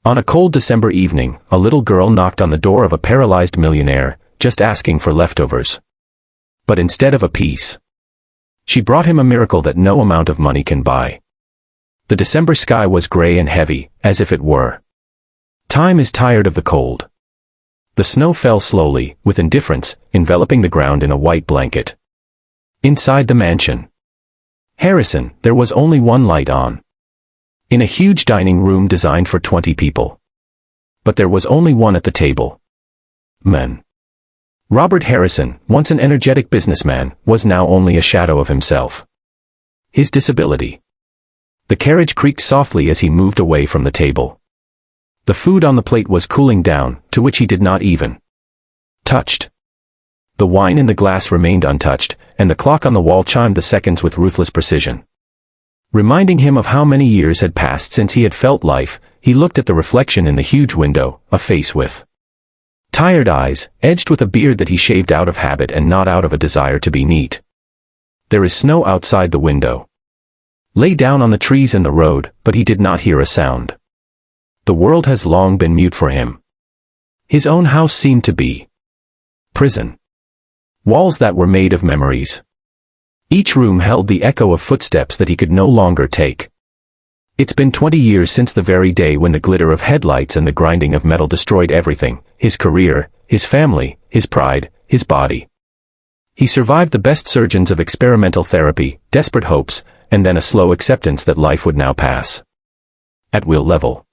On a cold December evening, a little girl knocked on the door of a paralyzed millionaire, just asking for leftovers. But instead of a piece, she brought him a miracle that no amount of money can buy. The December sky was gray and heavy, as if it were. Time is tired of the cold. The snow fell slowly, with indifference, enveloping the ground in a white blanket. Inside the mansion, Harrison, there was only one light on. In a huge dining room designed for 20 people. But there was only one at the table. Men. Robert Harrison, once an energetic businessman, was now only a shadow of himself. His disability. The carriage creaked softly as he moved away from the table. The food on the plate was cooling down, to which he did not even touched. The wine in the glass remained untouched, and the clock on the wall chimed the seconds with ruthless precision. Reminding him of how many years had passed since he had felt life, he looked at the reflection in the huge window, a face with tired eyes, edged with a beard that he shaved out of habit and not out of a desire to be neat. There is snow outside the window. Lay down on the trees in the road, but he did not hear a sound. The world has long been mute for him. His own house seemed to be prison. Walls that were made of memories. Each room held the echo of footsteps that he could no longer take. It's been 20 years since the very day when the glitter of headlights and the grinding of metal destroyed everything, his career, his family, his pride, his body. He survived the best surgeons of experimental therapy, desperate hopes, and then a slow acceptance that life would now pass. At will level.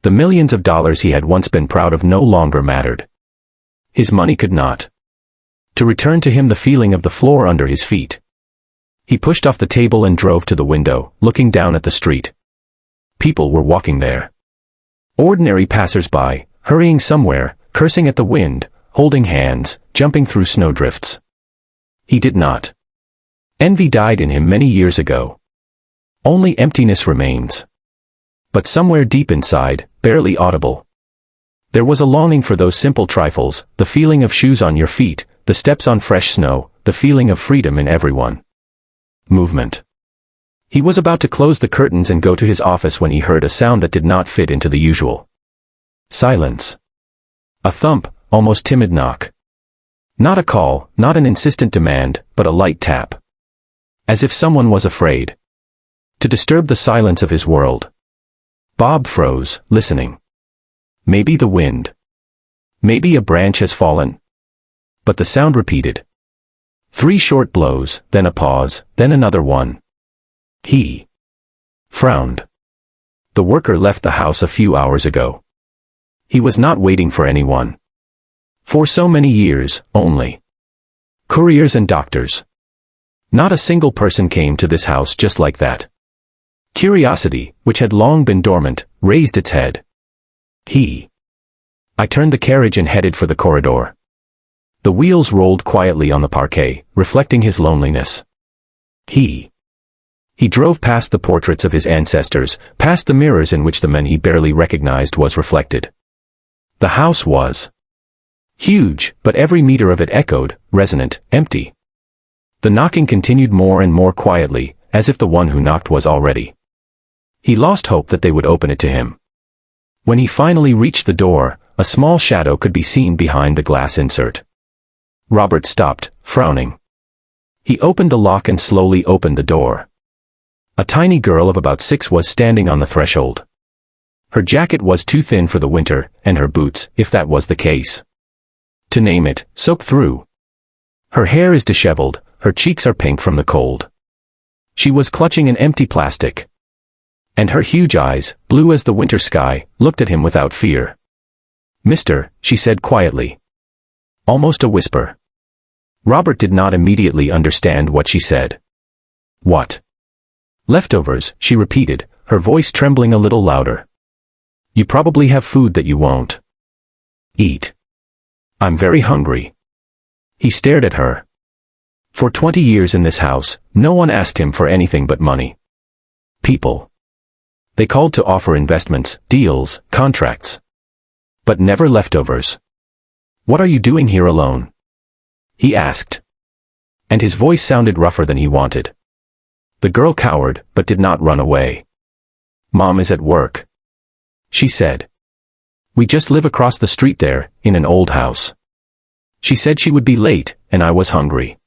The millions of dollars he had once been proud of no longer mattered. His money could not. To return to him the feeling of the floor under his feet. He pushed off the table and drove to the window, looking down at the street. People were walking there. Ordinary passers-by, hurrying somewhere, cursing at the wind, holding hands, jumping through snowdrifts. He did not. Envy died in him many years ago. Only emptiness remains. But somewhere deep inside, barely audible, there was a longing for those simple trifles, the feeling of shoes on your feet, the steps on fresh snow, the feeling of freedom in everyone. Movement. He was about to close the curtains and go to his office when he heard a sound that did not fit into the usual silence. A thump, almost timid knock. Not a call, not an insistent demand, but a light tap. As if someone was afraid to disturb the silence of his world. Bob froze, listening. Maybe the wind. Maybe a branch has fallen. But the sound repeated. 3 short blows, then a pause, then another one. He frowned. The worker left the house a few hours ago. He was not waiting for anyone. For so many years, only couriers and doctors. Not a single person came to this house just like that. Curiosity, which had long been dormant, raised its head. I turned the carriage and headed for the corridor. The wheels rolled quietly on the parquet, reflecting his loneliness. He drove past the portraits of his ancestors, past the mirrors in which the men he barely recognized was reflected. The house was huge, but every meter of it echoed, resonant, empty. The knocking continued more and more quietly, as if the one who knocked was already. He lost hope that they would open it to him. When he finally reached the door, a small shadow could be seen behind the glass insert. Robert stopped, frowning. He opened the lock and slowly opened the door. A tiny girl of about 6 was standing on the threshold. Her jacket was too thin for the winter, and her boots, if that was the case, to name it, soaked through. Her hair is disheveled, her cheeks are pink from the cold. She was clutching an empty plastic. And her huge eyes, blue as the winter sky, looked at him without fear. "Mister," she said quietly. Almost a whisper. Robert did not immediately understand what she said. "What?" "Leftovers," she repeated, her voice trembling a little louder. "You probably have food that you won't eat." "I'm very hungry." He stared at her. For 20 years in this house, no one asked him for anything but money. People. They called to offer investments, deals, contracts. But never leftovers. "What are you doing here alone?" he asked. And his voice sounded rougher than he wanted. The girl cowered, but did not run away. "Mom is at work." she said. We just live across the street there, in an old house. She said she would be late, and I was hungry.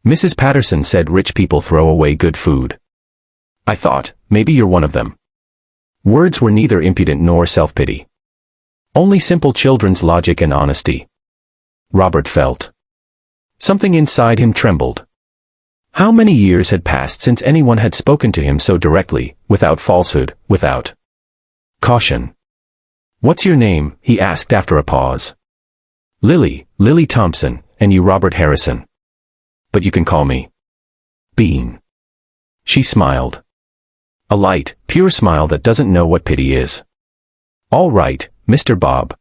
Mrs. Patterson said rich people throw away good food. I thought, maybe you're one of them. Words were neither impudent nor self-pity. Only simple children's logic and honesty. Robert felt. Something inside him trembled. How many years had passed since anyone had spoken to him so directly, without falsehood, without caution? What's your name? He asked after a pause. Lily Thompson, and you Robert Harrison. But you can call me Bean. She smiled. A light, pure smile that doesn't know what pity is. All right, Mr. Bob.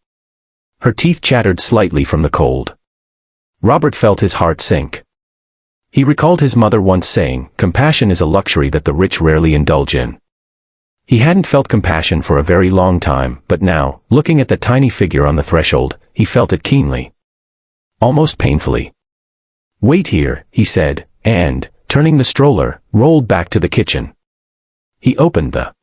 Her teeth chattered slightly from the cold. Robert felt his heart sink. He recalled his mother once saying, compassion is a luxury that the rich rarely indulge in. He hadn't felt compassion for a very long time, but now, looking at the tiny figure on the threshold, he felt it keenly. Almost painfully. Wait here, he said, and, turning the stroller, rolled back to the kitchen. He opened the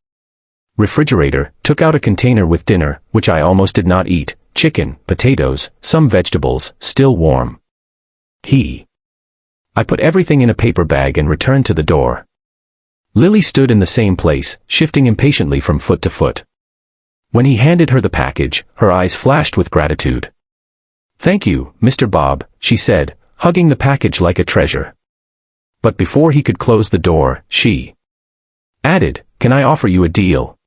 refrigerator, took out a container with dinner, which I almost did not eat, chicken, potatoes, some vegetables, still warm. I put everything in a paper bag and returned to the door. Lily stood in the same place, shifting impatiently from foot to foot. When he handed her the package, her eyes flashed with gratitude. Thank you, Mr. Bob, she said, hugging the package like a treasure. But before he could close the door, she added, can I offer you a deal?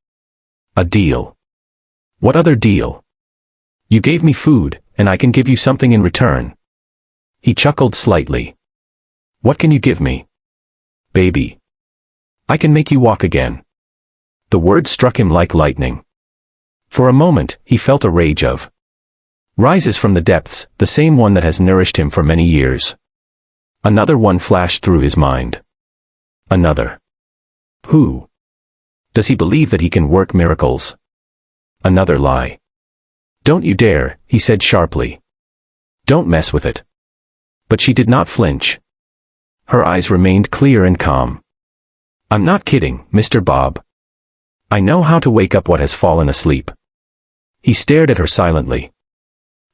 A deal? What other deal? You gave me food, and I can give you something in return. He chuckled slightly. What can you give me? Baby. I can make you walk again. The word struck him like lightning. For a moment, he felt a rage of rises from the depths, the same one that has nourished him for many years. Another one flashed through his mind. Another. Who? Does he believe that he can work miracles? Another lie. Don't you dare, he said sharply. Don't mess with it. But she did not flinch. Her eyes remained clear and calm. I'm not kidding, Mr. Bob. I know how to wake up what has fallen asleep. He stared at her silently.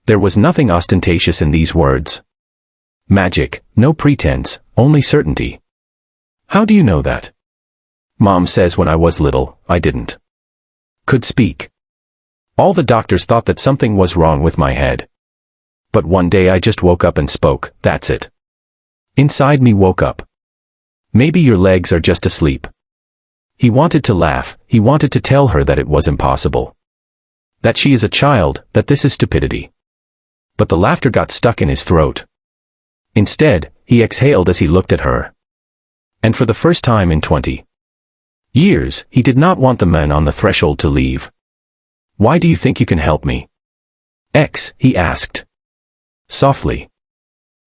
There was nothing ostentatious in these words. Magic, no pretense, only certainty. How do you know that? Mom says when I was little, I could speak. All the doctors thought that something was wrong with my head. But one day I just woke up and spoke, that's it. Inside me woke up. Maybe your legs are just asleep. He wanted to laugh, he wanted to tell her that it was impossible. That she is a child, that this is stupidity. But the laughter got stuck in his throat. Instead, he exhaled as he looked at her. And for the first time in 20 years, he did not want the man on the threshold to leave. Why do you think you can help me? He asked. Softly.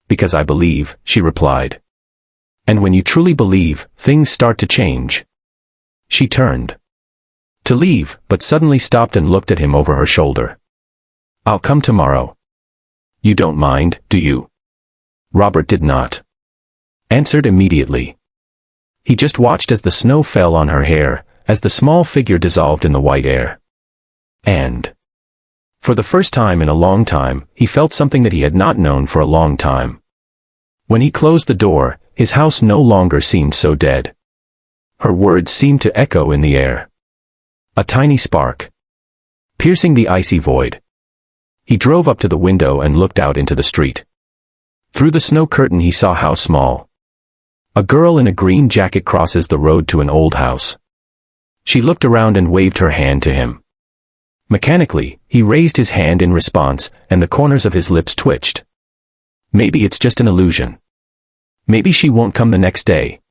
Because I believe, she replied. And when you truly believe, things start to change. She turned to leave, but suddenly stopped and looked at him over her shoulder. I'll come tomorrow. You don't mind, do you? Robert did not answered immediately. He just watched as the snow fell on her hair, as the small figure dissolved in the white air. And for the first time in a long time, he felt something that he had not known for a long time. When he closed the door, his house no longer seemed so dead. Her words seemed to echo in the air. A tiny spark, piercing the icy void. He drove up to the window and looked out into the street. Through the snow curtain he saw how small. A girl in a green jacket crosses the road to an old house. She looked around and waved her hand to him. Mechanically, he raised his hand in response, and the corners of his lips twitched. Maybe it's just an illusion. Maybe she won't come the next day.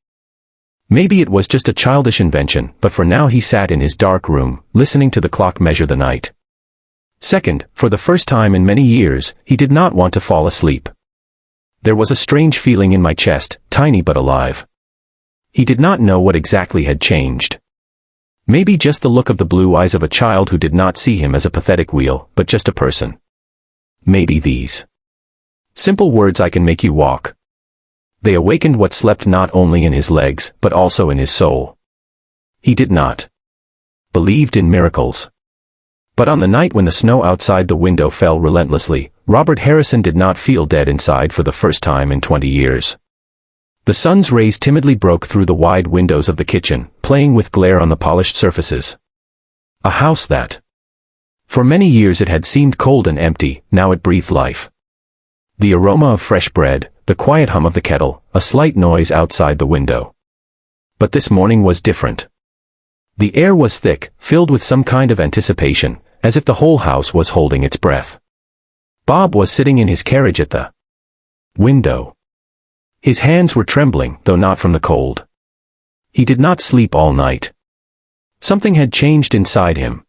Maybe it was just a childish invention, but for now he sat in his dark room, listening to the clock measure the night. Second, for the first time in many years, he did not want to fall asleep. There was a strange feeling in my chest, tiny but alive. He did not know what exactly had changed. Maybe just the look of the blue eyes of a child who did not see him as a pathetic wheel, but just a person. Maybe these simple words, I can make you walk. They awakened what slept not only in his legs, but also in his soul. He did not believed in miracles. But on the night when the snow outside the window fell relentlessly, Robert Harrison did not feel dead inside for the first time in 20 years. The sun's rays timidly broke through the wide windows of the kitchen, playing with glare on the polished surfaces. A house that, for many years it had seemed cold and empty, now it breathed life. The aroma of fresh bread, the quiet hum of the kettle, a slight noise outside the window. But this morning was different. The air was thick, filled with some kind of anticipation, as if the whole house was holding its breath. Bob was sitting in his carriage at the window. His hands were trembling, though not from the cold. He did not sleep all night. Something had changed inside him.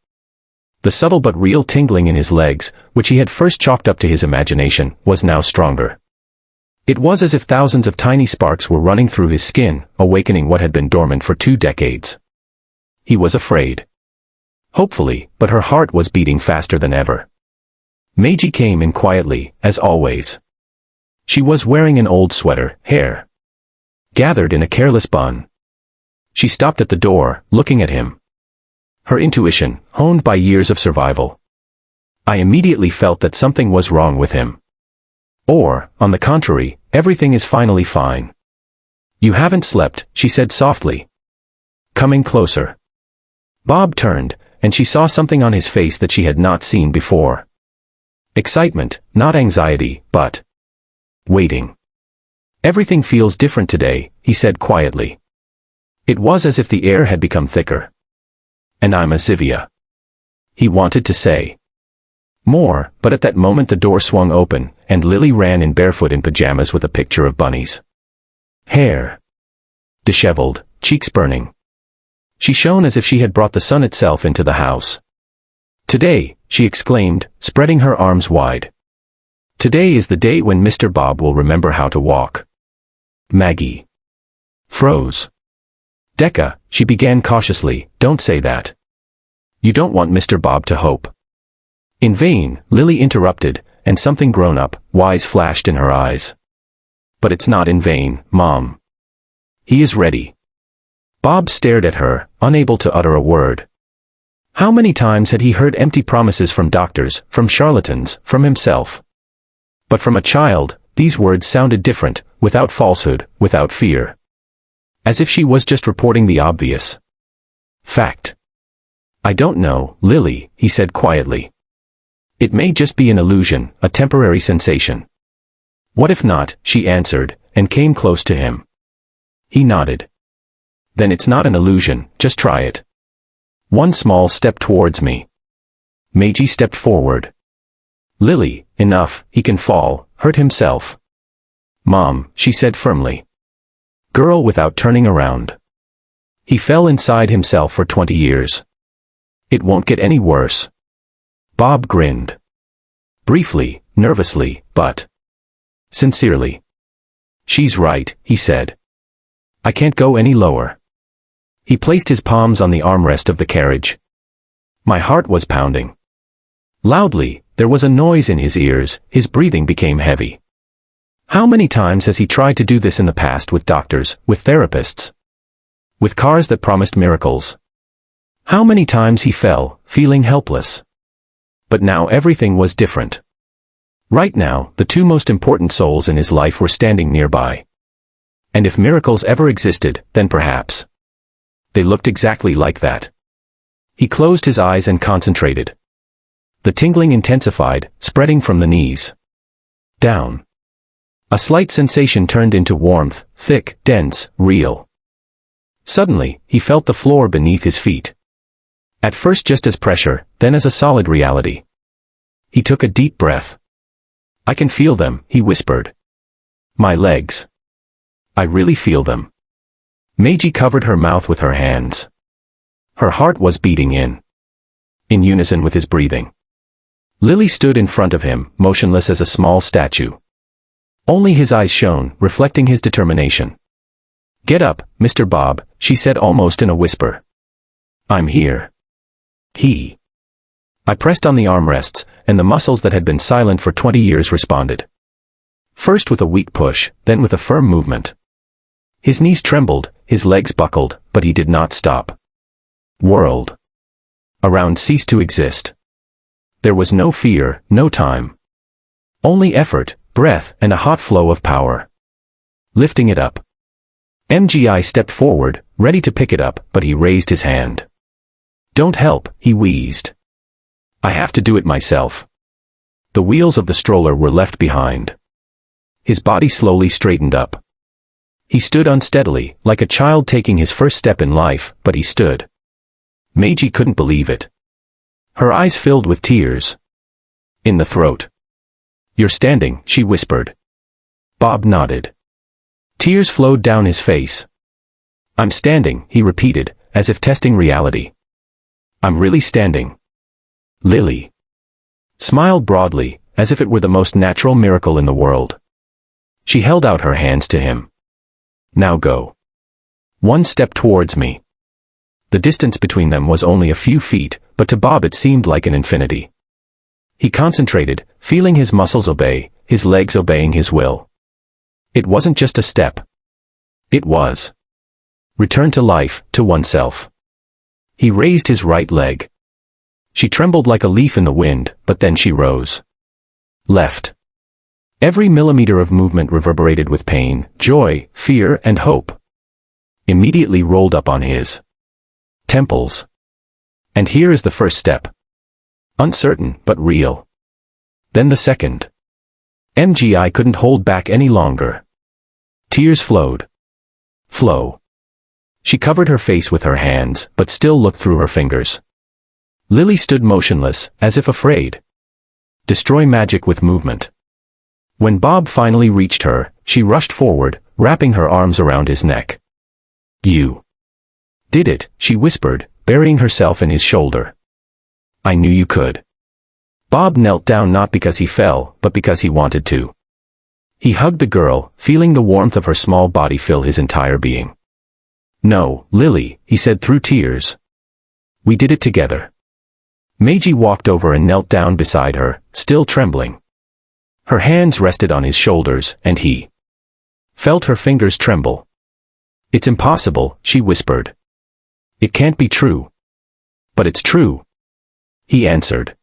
The subtle but real tingling in his legs, which he had first chalked up to his imagination, was now stronger. It was as if thousands of tiny sparks were running through his skin, awakening what had been dormant for 2 decades. He was afraid. Hopefully, but her heart was beating faster than ever. Meiji came in quietly, as always. She was wearing an old sweater, hair gathered in a careless bun. She stopped at the door, looking at him. Her intuition, honed by years of survival. I immediately felt that something was wrong with him. Or, on the contrary, everything is finally fine. You haven't slept, she said softly. Coming closer. Bob turned, and she saw something on his face that she had not seen before. Excitement, not anxiety, but waiting. Everything feels different today, he said quietly. It was as if the air had become thicker. And I'm a Zivia. He wanted to say more, but at that moment the door swung open, and Lily ran in barefoot in pajamas with a picture of bunnies. Hair disheveled, cheeks burning. She shone as if she had brought the sun itself into the house. Today, she exclaimed, spreading her arms wide. Today is the day when Mr. Bob will remember how to walk. Maggie froze. Decca, she began cautiously, don't say that. You don't want Mr. Bob to hope. In vain, Lily interrupted, and something grown-up, wise flashed in her eyes. But it's not in vain, Mom. He is ready. Bob stared at her, unable to utter a word. How many times had he heard empty promises from doctors, from charlatans, from himself? But from a child, these words sounded different, without falsehood, without fear. As if she was just reporting the obvious fact. I don't know, Lily, he said quietly. It may just be an illusion, a temporary sensation. What if not, she answered, and came close to him. He nodded. Then it's not an illusion, just try it. One small step towards me. Meiji stepped forward. Lily, enough, he can fall, hurt himself. Mom, she said firmly. Girl without turning around. He fell inside himself for 20 years. It won't get any worse. Bob grinned. Briefly, nervously, but sincerely. She's right, he said. I can't go any lower. He placed his palms on the armrest of the carriage. My heart was pounding. Loudly, there was a noise in his ears, his breathing became heavy. How many times has he tried to do this in the past with doctors, with therapists? With cars that promised miracles? How many times he fell, feeling helpless? But now everything was different. Right now, the 2 most important souls in his life were standing nearby. And if miracles ever existed, then perhaps they looked exactly like that. He closed his eyes and concentrated. The tingling intensified, spreading from the knees down. A slight sensation turned into warmth, thick, dense, real. Suddenly, he felt the floor beneath his feet. At first just as pressure, then as a solid reality. He took a deep breath. I can feel them, he whispered. My legs. I really feel them. Meiji covered her mouth with her hands. Her heart was beating in unison with his breathing. Lily stood in front of him, motionless as a small statue. Only his eyes shone, reflecting his determination. Get up, Mr. Bob, she said almost in a whisper. I'm here. I pressed on the armrests, and the muscles that had been silent for 20 years responded. First with a weak push, then with a firm movement. His knees trembled, his legs buckled, but he did not stop. World around ceased to exist. There was no fear, no time. Only effort, breath, and a hot flow of power. Lifting it up. MGI stepped forward, ready to pick it up, but he raised his hand. "Don't help," he wheezed. "I have to do it myself." The wheels of the stroller were left behind. His body slowly straightened up. He stood unsteadily, like a child taking his first step in life, but he stood. Meiji couldn't believe it. Her eyes filled with tears. In the throat. "You're standing," she whispered. Bob nodded. Tears flowed down his face. "I'm standing," he repeated, as if testing reality. "I'm really standing." Lily smiled broadly, as if it were the most natural miracle in the world. She held out her hands to him. "Now go. One step towards me." The distance between them was only a few feet, but to Bob it seemed like an infinity. He concentrated, feeling his muscles obey, his legs obeying his will. It wasn't just a step. It was return to life, to oneself. He raised his right leg. She trembled like a leaf in the wind, but then she rose. Left. Every millimeter of movement reverberated with pain, joy, fear, and hope. Immediately rolled up on his temples. And here is the first step. Uncertain, but real. Then the second. MGI couldn't hold back any longer. Tears flowed. Flow. She covered her face with her hands, but still looked through her fingers. Lily stood motionless, as if afraid. Destroy magic with movement. When Bob finally reached her, she rushed forward, wrapping her arms around his neck. "You did it," she whispered, burying herself in his shoulder. "I knew you could." Bob knelt down not because he fell, but because he wanted to. He hugged the girl, feeling the warmth of her small body fill his entire being. "No, Lily," he said through tears. "We did it together." Meiji walked over and knelt down beside her, still trembling. Her hands rested on his shoulders, and he felt her fingers tremble. "It's impossible," she whispered. "It can't be true." "But it's true," he answered.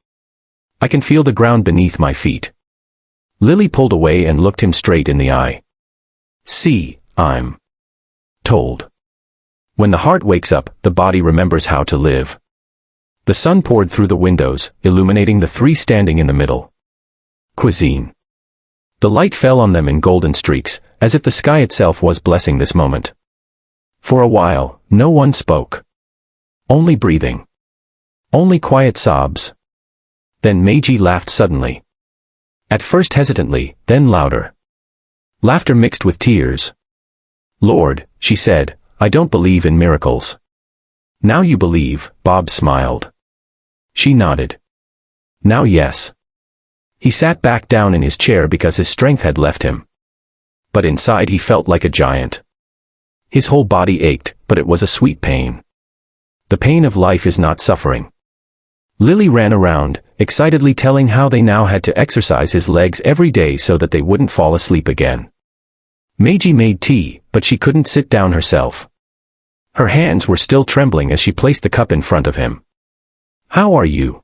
"I can feel the ground beneath my feet." Lily pulled away and looked him straight in the eye. "See, I'm told. When the heart wakes up, the body remembers how to live." The sun poured through the windows, illuminating the three standing in the middle. Cuisine. The light fell on them in golden streaks, as if the sky itself was blessing this moment. For a while, no one spoke. Only breathing. Only quiet sobs. Then Meiji laughed suddenly. At first hesitantly, then louder. Laughter mixed with tears. "Lord," she said, "I don't believe in miracles." "Now you believe," Bob smiled. She nodded. "Now yes." He sat back down in his chair because his strength had left him. But inside he felt like a giant. His whole body ached, but it was a sweet pain. The pain of life is not suffering. Lily ran around, excitedly telling how they now had to exercise his legs every day so that they wouldn't fall asleep again. Meiji made tea, but she couldn't sit down herself. Her hands were still trembling as she placed the cup in front of him. "How are you?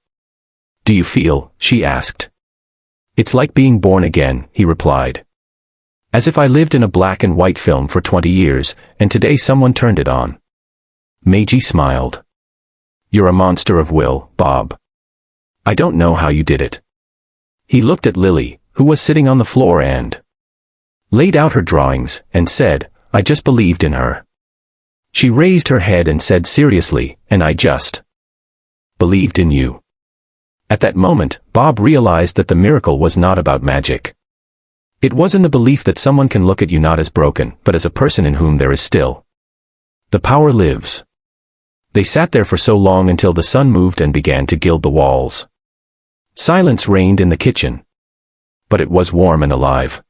Do you feel?" she asked. "It's like being born again," he replied. "As if I lived in a black and white film for 20 years, and today someone turned it on." Meiji smiled. "You're a monster of will, Bob. I don't know how you did it." He looked at Lily, who was sitting on the floor and laid out her drawings, and said, "I just believed in her." She raised her head and said seriously, "And I just believed in you." At that moment, Bob realized that the miracle was not about magic. It was in the belief that someone can look at you not as broken, but as a person in whom there is still the power lives. They sat there for so long until the sun moved and began to gild the walls. Silence reigned in the kitchen. But it was warm and alive.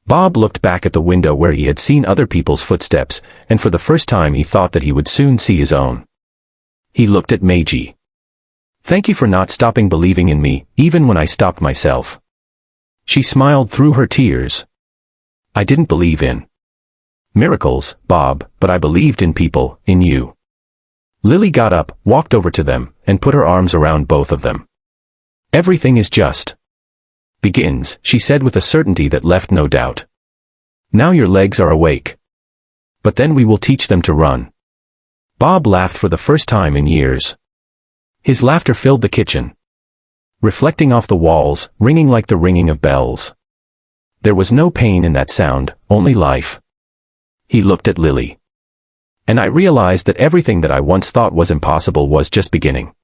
Bob looked back at the window where he had seen other people's footsteps, and for the first time he thought that he would soon see his own. He looked at Meiji. "Thank you for not stopping believing in me, even when I stopped myself." She smiled through her tears. "I didn't believe in miracles, Bob, but I believed in people, in you." Lily got up, walked over to them, and put her arms around both of them. Everything is just begins, she said with a certainty that left no doubt. Now your legs are awake. But then we will teach them to run. Bob laughed for the first time in years. His laughter filled the kitchen, reflecting off the walls, ringing like the ringing of bells. There was no pain in that sound, only life. He looked at Lily. And I realized that everything that I once thought was impossible was just beginning.